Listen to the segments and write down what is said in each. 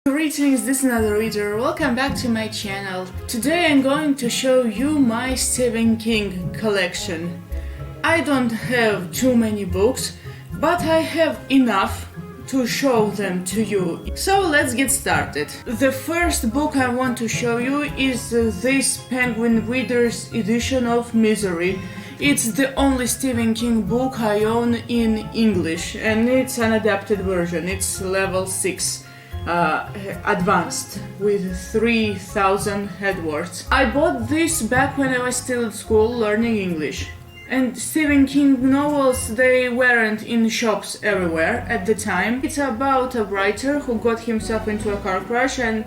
Greetings, this is another reader. Welcome back to my channel. Today I'm going to show you my Stephen King collection. I don't have too many books, but I have enough to show them to you. So let's get started. The first book I want to show you is this Penguin Reader's edition of Misery. It's the only Stephen King book I own in English, and it's an adapted version. It's level 6. Advanced with 3,000 headwords. I bought this back when I was still at school learning English. And Stephen King novels, they weren't in shops everywhere at the time. It's about a writer who got himself into a car crash, and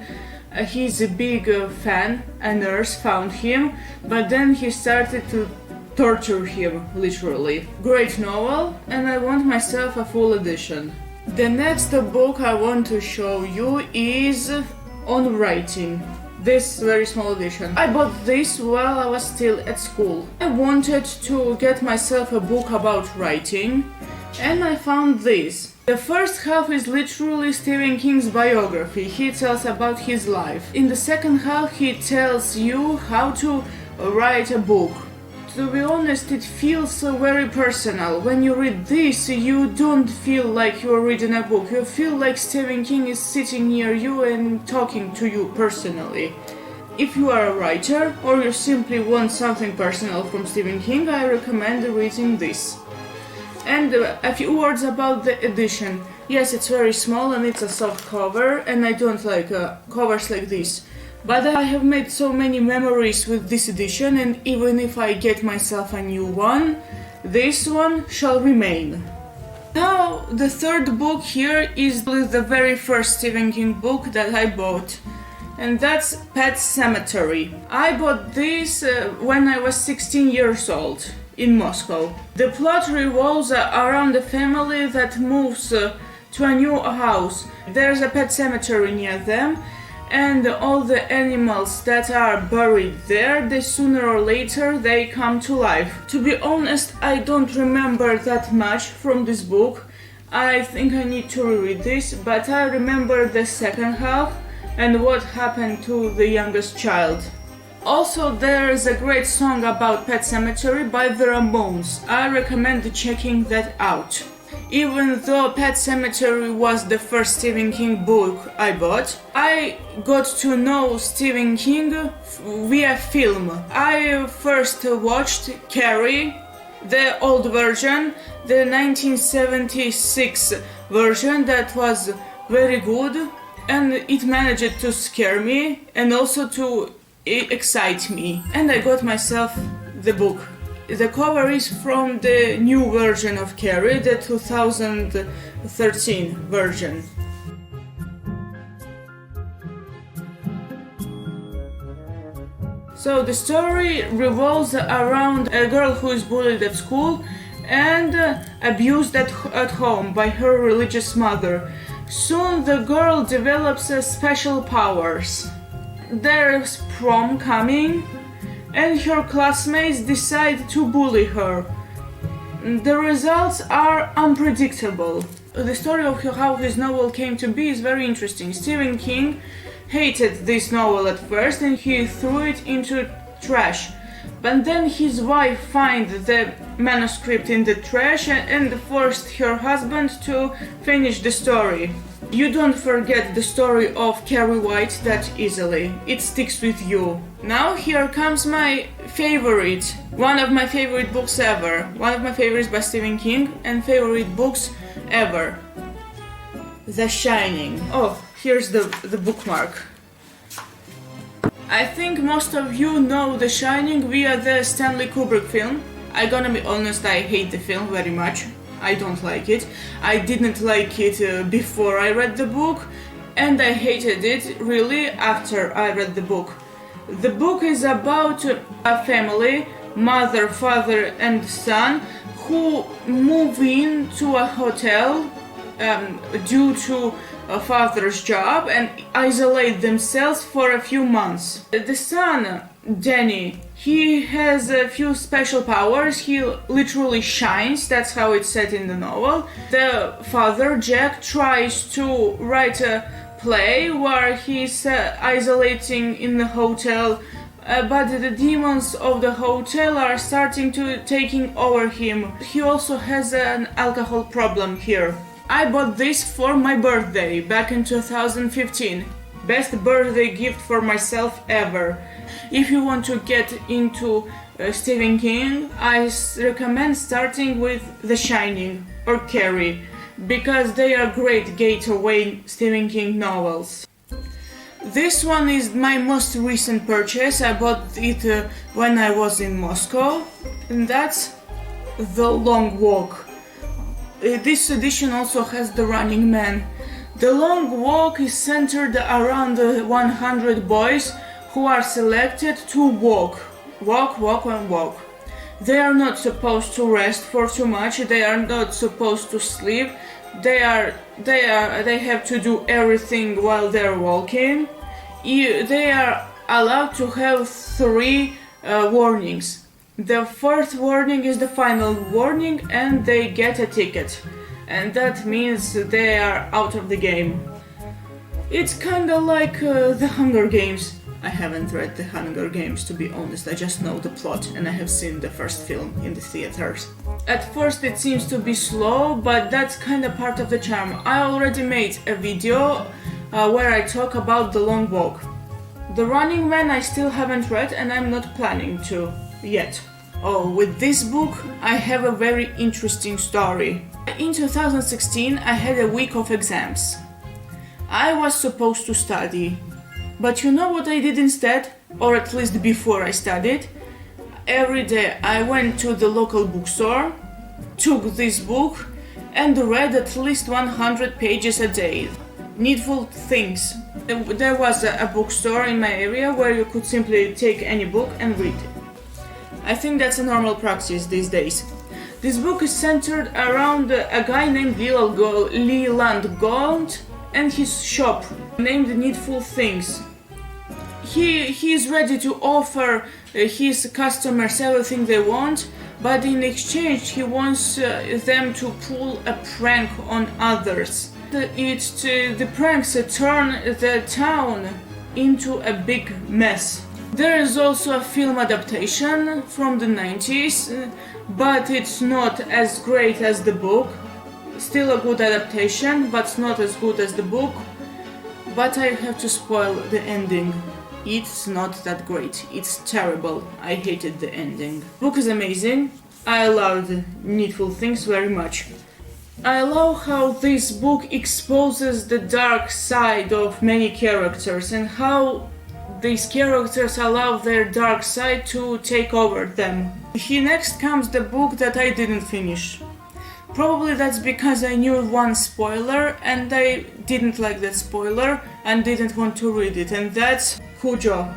he's a big fan. A nurse found him, but then he started to torture him, literally. Great novel, and I want myself a full edition. The next book I want to show you is on writing. This very small edition. I bought this while I was still at school. I wanted to get myself a book about writing, and I found this. The first half is literally Stephen King's biography. He tells about his life. In the second half he tells you how to write a book. To be honest, it feels very personal. When you read this, you don't feel like you're reading a book. You feel like Stephen King is sitting near you and talking to you personally. If you are a writer, or you simply want something personal from Stephen King, I recommend reading this. And a few words about the edition. Yes, it's very small and it's a soft cover, and I don't like covers like this. But I have made so many memories with this edition, and even if I get myself a new one, this one shall remain. Now, the third book here is the very first Stephen King book that I bought, and that's Pet Cematary. I bought this when I was 16 years old in Moscow. The plot revolves around a family that moves to a new house. There's a pet cemetery near them, and all the animals that are buried there, sooner or later they come to life. To be honest, I don't remember that much from this book. I think I need to reread this, but I remember the second half and what happened to the youngest child. Also, there is a great song about Pet Cemetery by the Ramones. I recommend checking that out. Even though Pet Cemetery was the first Stephen King book I bought, I got to know Stephen King via film. I first watched Carrie, the old version, the 1976 version that was very good, and it managed to scare me and also to excite me. And I got myself the book. The cover is from the new version of Carrie, the 2013 version. So the story revolves around a girl who is bullied at school and abused at home by her religious mother. Soon the girl develops special powers. There's prom coming, and her classmates decide to bully her. The results are unpredictable. The story of how his novel came to be is very interesting. Stephen King hated this novel at first and he threw it into trash. But then his wife found the manuscript in the trash and forced her husband to finish the story. You don't forget the story of Carrie White that easily. It sticks with you. Now here comes my favorite, one of my favorite books ever. One of my favorites by Stephen King and favorite books ever. The Shining. Oh, here's the bookmark. I think most of you know The Shining via the Stanley Kubrick film. I'm gonna be honest, I hate the film very much. I don't like it. I didn't like it before I read the book, and I hated it really after I read the book. The book is about a family, mother, father and son, who move into a hotel due to a father's job and isolate themselves for a few months. The son, Danny, he has a few special powers. He literally shines, that's how it's said in the novel. The father, Jack, tries to write play where he's isolating in the hotel, but the demons of the hotel are starting to taking over him. He also has an alcohol problem here. I bought this for my birthday back in 2015. Best birthday gift for myself ever. If you want to get into Stephen King, I recommend starting with The Shining or Carrie, because they are great gateway Stephen King novels. This one is my most recent purchase. I bought it when I was in Moscow, and that's The Long Walk. This edition also has The Running Man. The Long Walk is centered around 100 boys who are selected to walk, and walk. They are not supposed to rest for too much. They are not supposed to sleep. They have to do everything while they're walking. They are allowed to have 3 warnings. The first warning is the final warning, and they get a ticket, and that means they are out of the game. It's kinda like the Hunger Games. I haven't read the Hunger Games, to be honest. I just know the plot, and I have seen the first film in the theaters. At first it seems to be slow, but that's kinda part of the charm. I already made a video where I talk about The Long Walk. The Running Man I still haven't read, and I'm not planning to yet. Oh, with this book I have a very interesting story. In 2016 I had a week of exams. I was supposed to study, but you know what I did instead? Or at least before I studied? Every day I went to the local bookstore, took this book, and read at least 100 pages a day. Needful Things. There was a bookstore in my area where you could simply take any book and read it. I think that's a normal practice these days. This book is centered around a guy named Leland Gold and his shop named Needful Things. He is ready to offer his customers everything they want, but in exchange he wants them to pull a prank on others. The pranks turn the town into a big mess. There is also a film adaptation from the 90s, but it's not as great as the book. Still a good adaptation, but not as good as the book. But I have to spoil the ending. It's not that great. It's terrible. I hated the ending. The book is amazing. I loved Needful Things very much. I love how this book exposes the dark side of many characters and how these characters allow their dark side to take over them. Next comes the book that I didn't finish. Probably that's because I knew one spoiler and I didn't like that spoiler and didn't want to read it, and that's Cujo.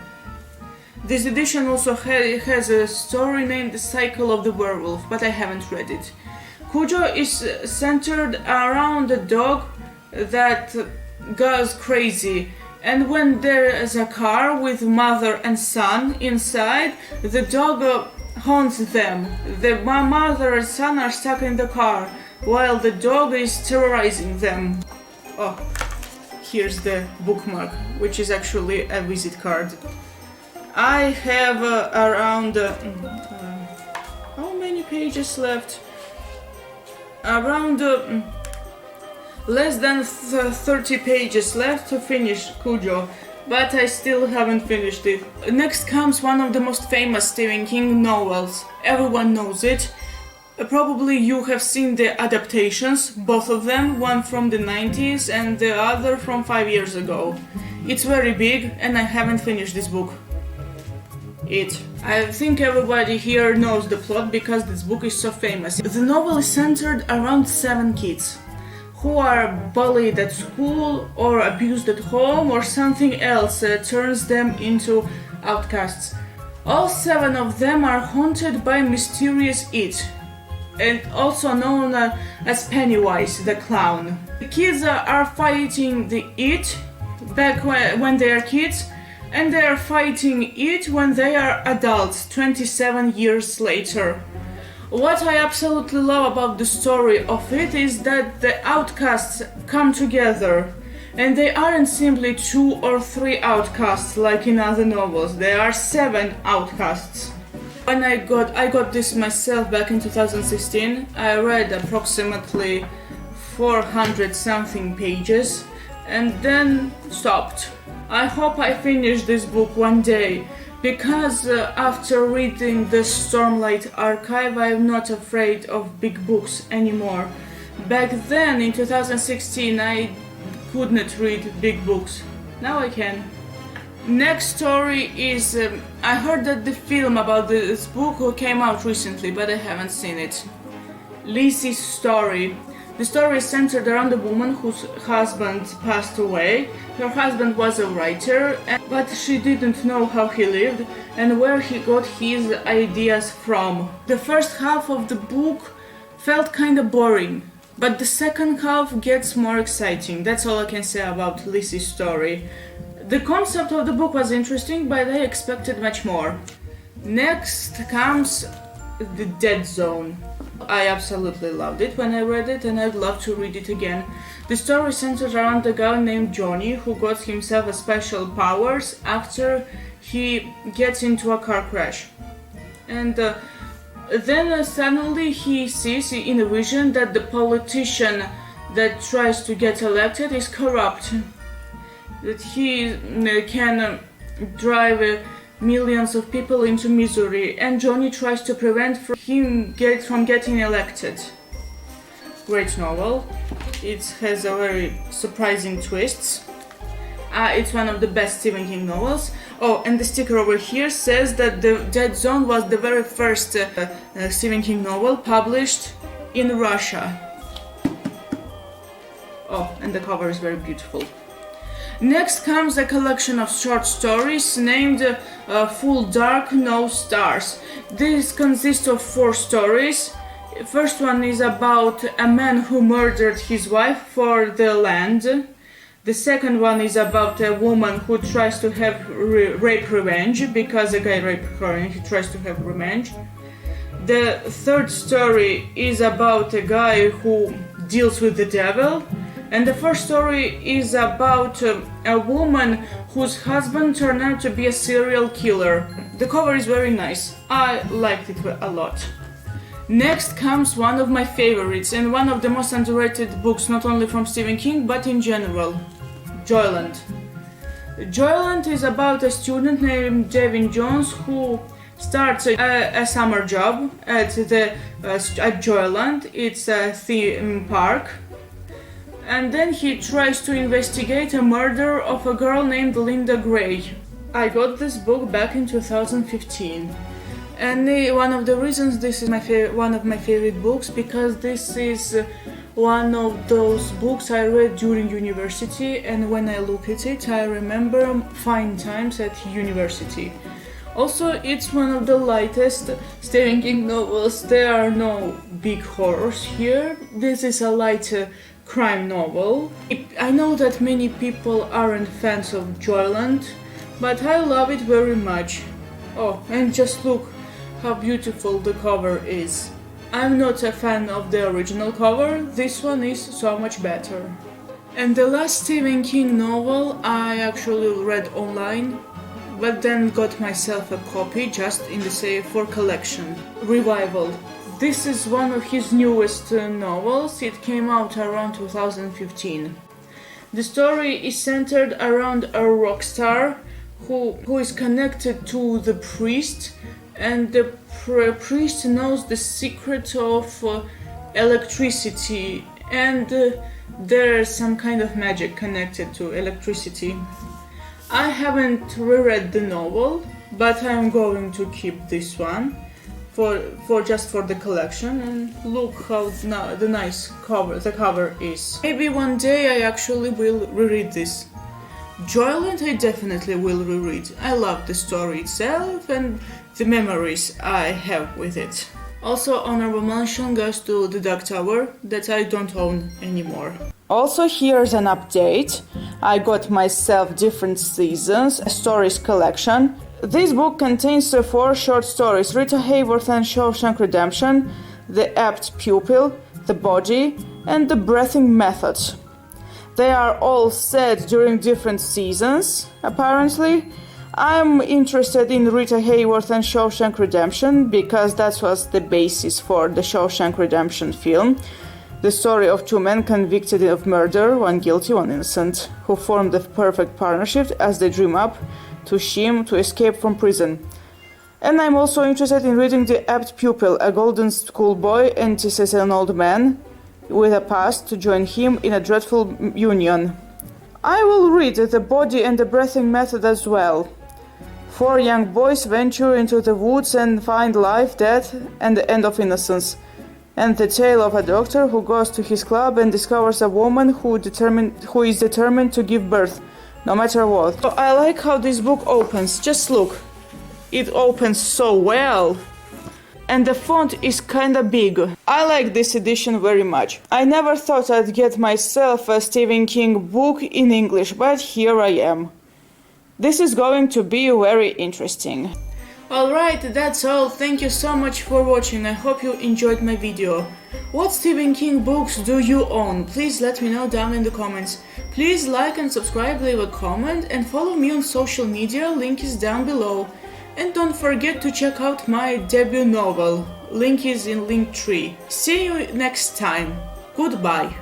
This edition also has a story named The Cycle of the Werewolf, but I haven't read it. Cujo is centered around a dog that goes crazy, and when there is a car with mother and son inside, the dog haunts them. The mother and son are stuck in the car while the dog is terrorizing them. Oh, here's the bookmark, which is actually a visit card. I have around how many pages left? Around less than 30 pages left to finish Cujo, but I still haven't finished it. Next comes one of the most famous Stephen King novels. Everyone knows it. Probably you have seen the adaptations, both of them, one from the 90s and the other from 5 years ago. It's very big and I haven't finished this book. I think everybody here knows the plot because this book is so famous. The novel is centered around 7 kids who are bullied at school or abused at home or something else turns them into outcasts. All 7 of them are haunted by mysterious it, and also known as Pennywise, the clown. The kids are fighting the it back when they are kids, and they are fighting it when they are adults, 27 years later. What I absolutely love about the story of it is that the outcasts come together And they aren't simply 2 or 3 outcasts like in other novels, there are 7 outcasts. When I got this myself back in 2016, I read approximately 400 something pages and then stopped. I hope I finish this book one day, because after reading the Stormlight Archive, I'm not afraid of big books anymore. Back then, in 2016, I could not read big books. Now I can. Next story is, I heard that the film about this book came out recently, but I haven't seen it. Lizzie's Story. The story is centered around a woman whose husband passed away. Her husband was a writer, but she didn't know how he lived and where he got his ideas from. The first half of the book felt kinda boring, but the second half gets more exciting. That's all I can say about Lizzie's Story. The concept of the book was interesting, but I expected much more. Next comes The Dead Zone. I absolutely loved it when I read it, and I'd love to read it again. The story centers around a guy named Johnny who got himself a special powers after he gets into a car crash. And then suddenly he sees in a vision that the politician that tries to get elected is corrupt. That he can drive millions of people into misery, and Johnny tries to prevent him from getting elected. Great novel. It has a very surprising twists. It's one of the best Stephen King novels. Oh, and the sticker over here says that The Dead Zone was the very first Stephen King novel published in Russia. Oh, and the cover is very beautiful. Next comes a collection of short stories named Full Dark, No Stars. This consists of 4 stories. First one is about a man who murdered his wife for the land. The second one is about a woman who tries to have rape revenge, because a guy raped her and he tries to have revenge. The third story is about a guy who deals with the devil. And the first story is about a woman whose husband turned out to be a serial killer. The cover is very nice. I liked it a lot. Next comes one of my favorites and one of the most underrated books, not only from Stephen King, but in general. Joyland. Joyland is about a student named Devin Jones who starts a summer job at Joyland. It's a theme park. And then he tries to investigate a murder of a girl named Linda Gray. I got this book back in 2015. And one of the reasons this is one of my favorite books, because this is one of those books I read during university, and when I look at it, I remember fine times at university. Also, it's one of the lightest Stephen King novels. There are no big horrors here. This is a light crime novel. I know that many people aren't fans of Joyland, but I love it very much. Oh, and just look how beautiful the cover is. I'm not a fan of the original cover, this one is so much better. And the last Stephen King novel I actually read online, but then got myself a copy just in the save for collection. Revival. This is one of his newest novels. It came out around 2015. The story is centered around a rock star who is connected to the priest, and the priest knows the secret of electricity, and there's some kind of magic connected to electricity. I haven't reread the novel, but I'm going to keep this one for just for the collection, and look how the nice cover is. Maybe one day I actually will reread this. Joyland I definitely will reread. I love the story itself and the memories I have with it. Also, honorable mention goes to The Dark Tower that I don't own anymore. Also, here's an update. I got myself different seasons, a stories collection. This book contains 4 short stories: Rita, Hayworth and Shawshank Redemption, The Apt Pupil, The Body, and The Breathing Method. They are all set during different seasons, apparently. I'm interested in Rita Hayworth and Shawshank Redemption because that was the basis for the Shawshank Redemption film. The story of two men convicted of murder, one guilty, one innocent, who form the perfect partnership as they dream up to scheme to escape from prison. And I'm also interested in reading The Apt Pupil, a golden schoolboy entices an old man with a past to join him in a dreadful union. I will read The Body and the Breathing Method as well. Four young boys venture into the woods and find life, death, and the end of innocence. And the tale of a doctor who goes to his club and discovers a woman who is determined to give birth, no matter what. So I like how this book opens. Just look. It opens so well. And the font is kinda big. I like this edition very much. I never thought I'd get myself a Stephen King book in English, but here I am. This is going to be very interesting. Alright, that's all. Thank you so much for watching. I hope you enjoyed my video. What Stephen King books do you own? Please let me know down in the comments. Please like and subscribe, leave a comment, and follow me on social media, link is down below. And don't forget to check out my debut novel, link is in Linktree. See you next time. Goodbye.